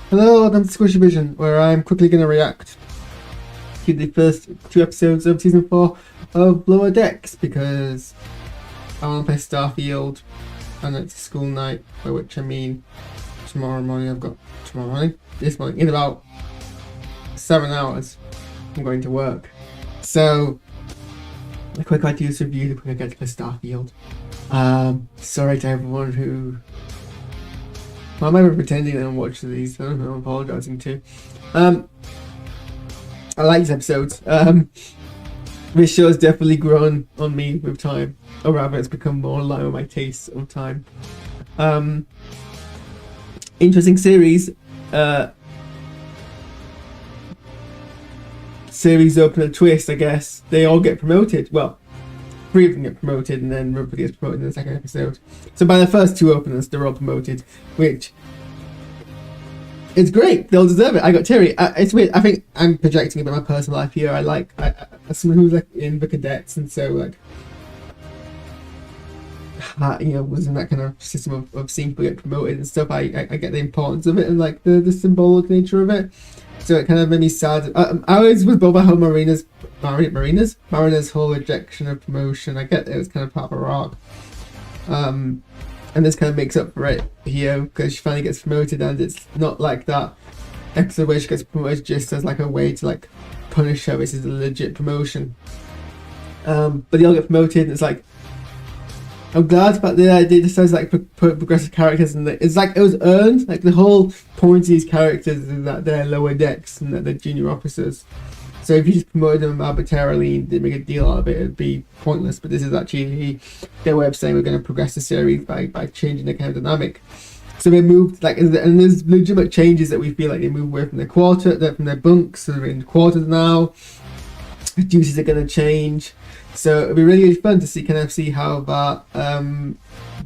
Hello, welcome to SquishiVision, where I'm quickly going to react to the first 2 episodes of Season 4 of Lower Decks, because I want to play Starfield, and it's a school night, by which I mean tomorrow morning. This morning, in about 7 hours, I'm going to work. So, a quick ideas review, the quick I get to play Starfield. Sorry to everyone who... Why am I pretending I don't watch these? I don't know, I'm apologising too. I like these episodes. This show has definitely grown on me with time. Or rather, it's become more in line with my tastes of time. Interesting series. Series opener twist, I guess. They all get promoted. Well, 3 of them get promoted, and then everybody gets promoted in the second episode. So by the first 2 openers, they're all promoted, which it's great. They'll deserve it. I got teary. It's weird. I think I'm projecting about my personal life here. I as someone who's like in the cadets, and so like was in that kind of system of seeing people get promoted and stuff. I get the importance of it and like the symbolic nature of it. So it kind of made me sad. I was with Boba how Marina's whole rejection of promotion. I get it was kind of part of a rock. And this kind of makes up for it here, because she finally gets promoted, and it's not like that episode where she gets promoted just as like a way to like punish her. This is a legit promotion. But they all get promoted, and it's like, I'm glad about the idea this has like progressive characters, and it's like it was earned. Like the whole point of these characters is that they're lower decks and that they're junior officers. So if you just promoted them arbitrarily and didn't make a deal out of it, it'd be pointless. But this is actually their way of saying we're going to progress the series by changing the kind of dynamic. So they moved like, and there's legitimate changes that we feel like they move away from from their bunks. So they're in quarters now. The duties are going to change. So it'll be really, really fun to see how that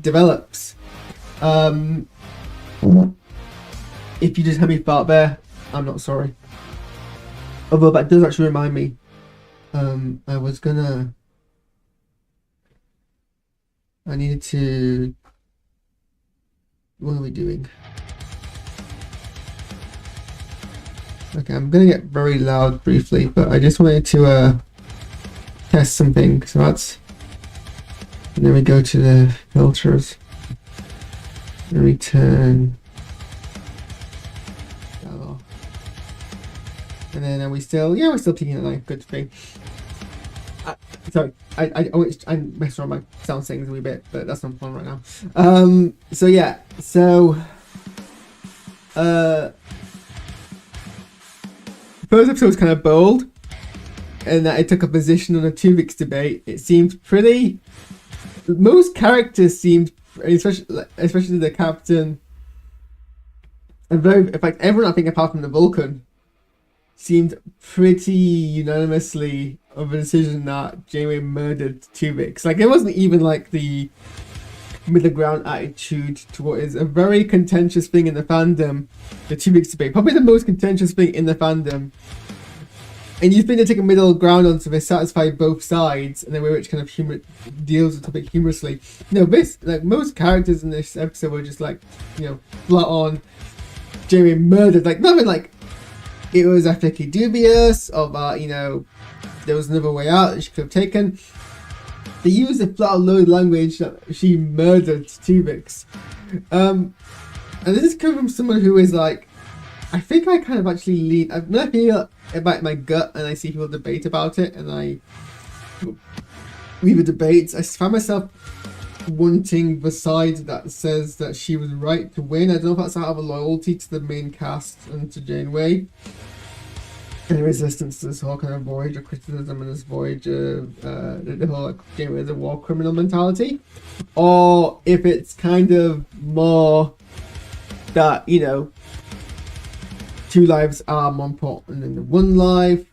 develops. If you just heard me fart there, I'm not sorry. Although that does actually remind me, I needed to, what are we doing? Okay, I'm gonna get very loud briefly, but I just wanted to test something. So and then we go to the filters and return that off. And then are we're still picking like a good thing. Sorry, I messed around my sound settings a wee bit, but that's not fun right now. The first episode was kind of bold, and that it took a position on a Tuvix debate. It seemed pretty. Most characters seemed, especially the captain, and in fact, everyone I think apart from the Vulcan seemed pretty unanimously of a decision that Janeway murdered Tuvix. Like, it wasn't even like the middle ground attitude to what is a very contentious thing in the fandom, the Tuvix debate. Probably the most contentious thing in the fandom. And you think they take a middle ground on so they satisfy both sides, and then which kind of deals with the topic humorously. Most characters in this episode were just like, flat on Janeway murdered. Like, nothing like it was ethically dubious, or there was another way out that she could have taken. They used a flat load language that she murdered Tuvix. And this is coming from someone who is like, I think I kind of actually lean, when I feel about my gut and I see people debate about it and I read the debates, I find myself wanting the side that says that she was right to win. I don't know if that's out of a loyalty to the main cast and to Janeway, and resistance to this whole kind of Voyager criticism and this Voyager, the whole like Janeway as a war criminal mentality, or if it's kind of more that, 2 lives are more important than the 1 life.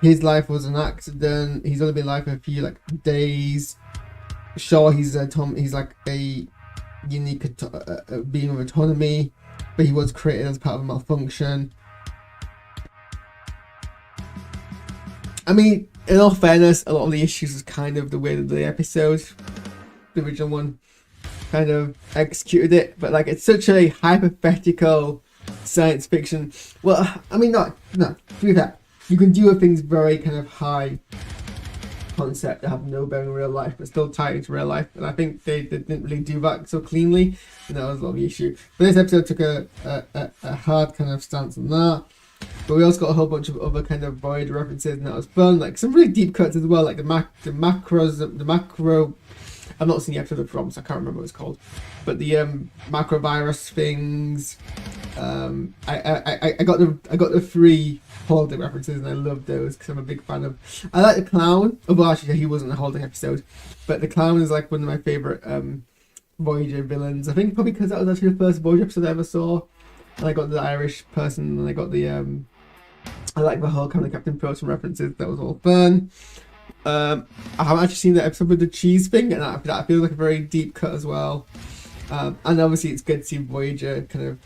His life was an accident. He's only been alive for a few days. Sure, he's like a unique being with autonomy, but he was created as part of a malfunction. I mean, in all fairness, a lot of the issues is kind of the way that the episode, the original one, kind of executed it, but like it's such a hypothetical science fiction. Well, I mean, no, to be fair, you can do things very kind of high concept that have no bearing in real life, but still tie into real life. And I think they didn't really do that so cleanly, and that was a lot of the issue. But this episode took a hard kind of stance on that. But we also got a whole bunch of other kind of Voyager references, and that was fun. Like some really deep cuts as well, like the macro. I've not seen the episode from, so I can't remember what it's called. But the macro virus things. I got the 3 holiday references, and I love those because I'm a big fan of. I like the clown. Oh, well, actually, he wasn't a holiday episode, but the clown is like one of my favorite Voyager villains. I think probably because that was actually the first Voyager episode I ever saw. And I got the Irish person, and I got the I like the whole kind of Captain Proton references. That was all fun. I haven't actually seen the episode with the cheese thing, and that feels like a very deep cut as well. And obviously, it's good to see Voyager kind of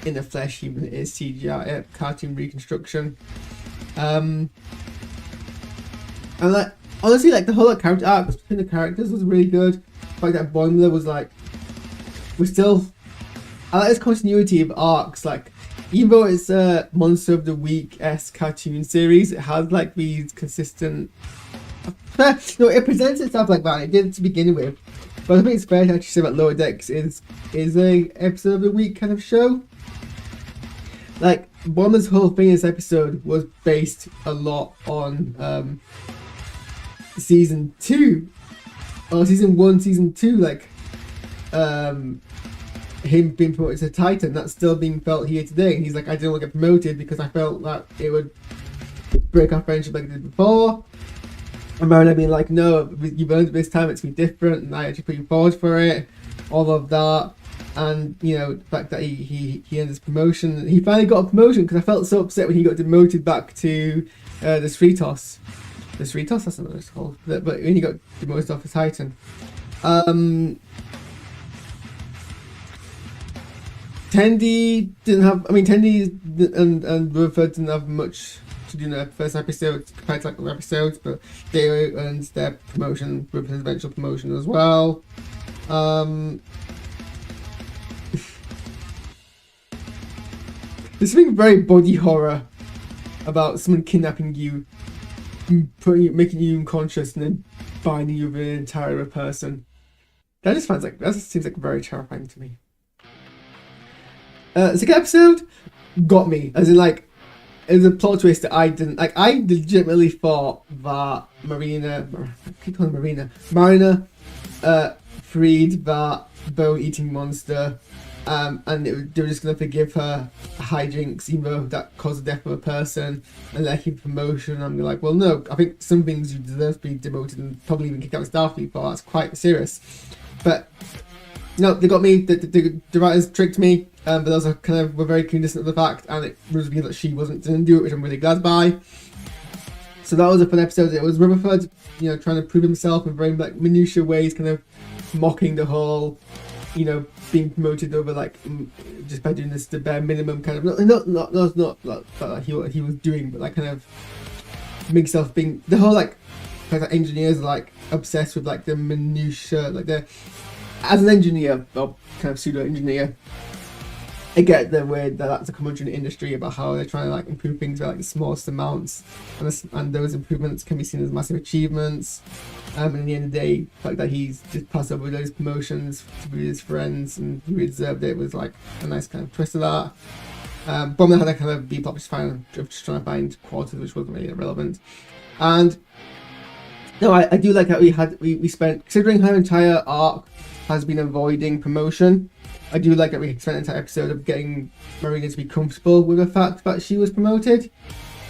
in the flesh, even if it is CGI cartoon reconstruction. And like honestly, like the whole character arc between the characters was really good. The fact that Boimler was like, we're still. I like this continuity of arcs, like even though it's a Monster of the Week-esque cartoon series, it has like these consistent. No, it presents itself like that. It did to begin with, but I think it's fair to actually say that Lower Decks is a episode of the week kind of show. Like Bomber's whole thing in this episode was based a lot on season 2 or season 1, season 2, like him being promoted to Titan. That's still being felt here today, and he's like, I didn't want to get promoted because I felt that it would break our friendship like it did before. And Mariner being like, no, you've earned it this time, it's been different, and I actually put you forward for it, all of that. And you know, the fact that he earned his promotion, he finally got a promotion, because I felt so upset when he got demoted back to the Sritos. The Sritos, that's not what it's called, but when he got demoted off the Titan. Tendi didn't have. I mean, Tendi and Rutherford didn't have much to do in the first episode compared to like other episodes, but they earned their promotion, Rutherford's eventual promotion as well. There's something very body horror about someone kidnapping you, making you unconscious, and then binding you with an entire person. That seems like very terrifying to me. The second episode got me, as in like, it was a plot twist that I didn't like. I legitimately thought that Mariner freed that bone-eating monster, and they were just gonna forgive her hijinks, even though that caused the death of a person, and let him promotion. I'm like, well, no, I think some things you deserve to be demoted and probably even kicked out of Starfleet for. That's quite serious, but. No, they got me. The writers tricked me, but those are kind of were very cognizant of the fact, and it was revealed that she didn't do it, which I'm really glad by. So that was a fun episode. It was Rutherford, you know, trying to prove himself in very like minutiae ways, kind of mocking the whole, you know, being promoted over like just by doing this the bare minimum kind of not like he was doing, but like kind of make himself being the whole like engineers are like obsessed with like the minutiae, like the. As an engineer, or kind of pseudo-engineer, I get the way that's a commentary in the industry about how they're trying to like improve things by like the smallest amounts, and those improvements can be seen as massive achievements. And in the end of the day, the fact that he's just passed over those promotions to his friends and he deserved it was like a nice kind of twist of that. Bomber had a kind of B-plot just trying to find quarters, which wasn't really relevant. And no, I do like how we spent, considering her entire arc has been avoiding promotion. I do like that we spent an entire episode of getting Marina to be comfortable with the fact that she was promoted,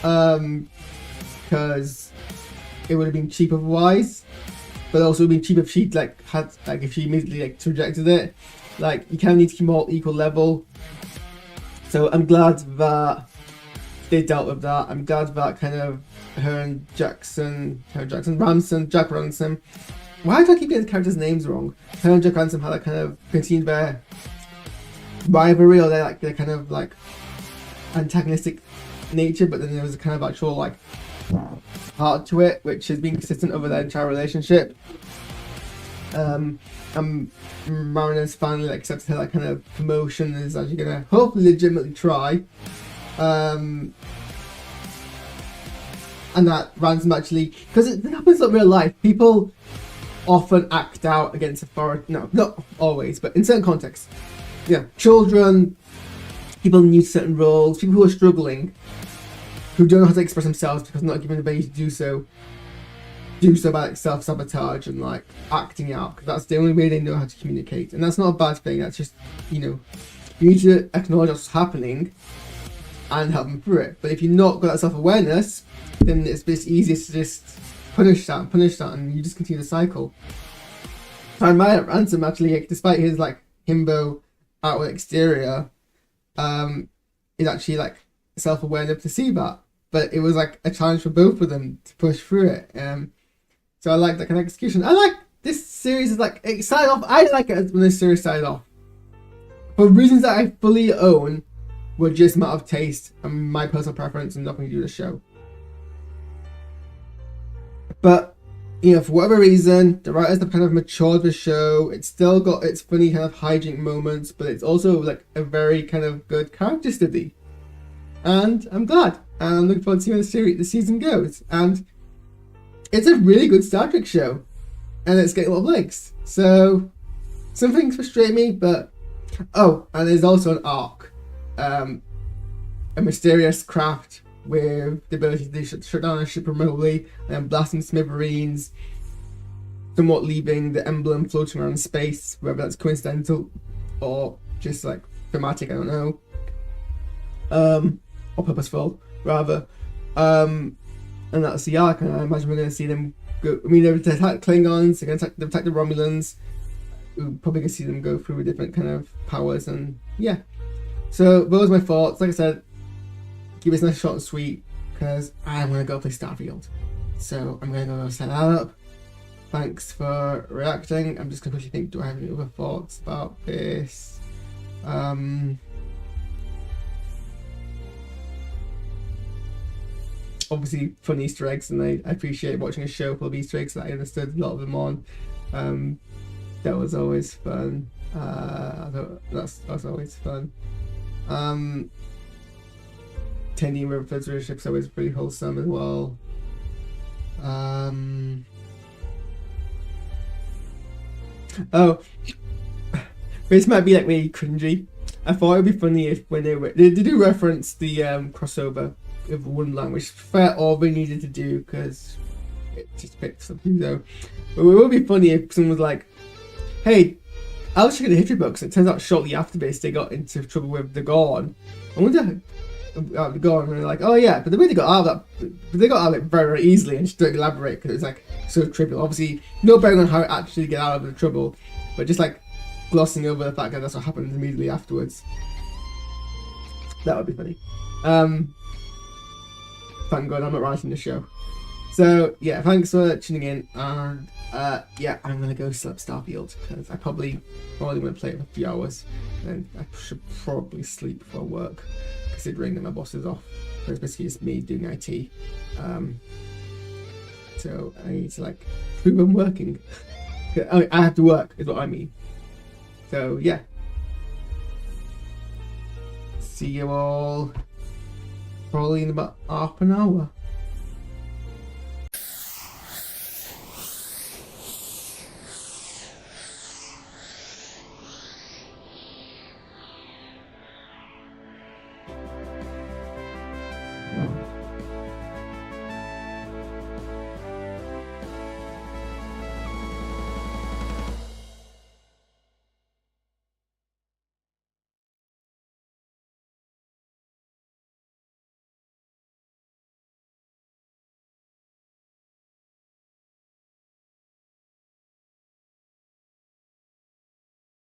because it would have been cheap otherwise, but also it would be cheap if she if she immediately rejected it. Like, you kind of need to keep more equal level. So I'm glad that they dealt with that. I'm glad that kind of her and Jack Ransom. Why do I keep getting the characters' names wrong? Her and Jack Ransom had that kind of continued their rivalry, or their kind of like antagonistic nature, but then there was a kind of actual like heart to it, which has been consistent over their entire relationship. And Marina's finally accepted her kind of promotion and is actually gonna hopefully legitimately try. And that Ransom actually, because it happens in real life, people often act out against authority. No, not always, but in certain contexts. Yeah, children, people new to certain roles, people who are struggling, who don't know how to express themselves because not given the ability to do so by like self-sabotage and like acting out, because that's the only way they know how to communicate. And that's not a bad thing, that's just, you know, you need to acknowledge what's happening and help them through it. But if you've not got that self-awareness, then it's easiest to just punish that, and you just continue the cycle. So I admire Ransom actually, despite his like himbo outward exterior, is actually like self-aware enough to see that. But it was like a challenge for both of them to push through it. So I like that kind of execution. I like this series is like, it started off, I like it when this series started off. For reasons that I fully own, were just matter of taste and my personal preference and nothing to do with the show. But, you know, for whatever reason, the writers have kind of matured the show. It's still got its funny kind of hijink moments, but it's also like a very kind of good character study. And I'm glad. And I'm looking forward to seeing where the season goes. And it's a really good Star Trek show. And it's getting a lot of legs. So, some things frustrate me, but... Oh, and there's also an arc. A mysterious craft with the ability to shut down a ship remotely and blast some smithereens, somewhat leaving the emblem floating around space, whether that's coincidental or just like thematic, I don't know. Or purposeful, rather. And that's the arc, and I imagine we're going to see them go. I mean, they're going to attack Klingons, they're going to attack the Romulans. We're probably going to see them go through with different kind of powers, and yeah. So, those are my thoughts. Like I said, keep this nice short and sweet, because I'm going to go play Starfield. So, I'm going to go set that up. Thanks for reacting. I'm just going to quickly think, do I have any other thoughts about this? Obviously, fun Easter eggs, and I appreciate watching a show full of Easter eggs that I understood a lot of them on. That was always fun. That's always fun. Tending refrigeration always pretty wholesome as well. Oh, this might be like really cringy. I thought it'd be funny if when they do reference the crossover of one language, fair all they needed to do because it just fits something though. But it would be funny if someone was like, "Hey, I was checking the history books, and it turns out shortly after this they got into trouble with the Gorn. I wonder the Gorn, and they're like, oh yeah, but the way they got out of that, they got out of it very, very easily, and just don't elaborate because it's like so trivial. Obviously, no bearing on how it actually get out of the trouble, but just like glossing over the fact that that's what happened immediately afterwards. That would be funny. Thank God I'm not writing the show. So yeah, thanks for tuning in, and yeah, I'm gonna go set up Starfield because I probably only want to play it for a few hours, and I should probably sleep before work, considering that my boss is off. So it's basically just me doing IT. So I need to like prove I'm working. I have to work, is what I mean. So yeah. See you all probably in about half an hour.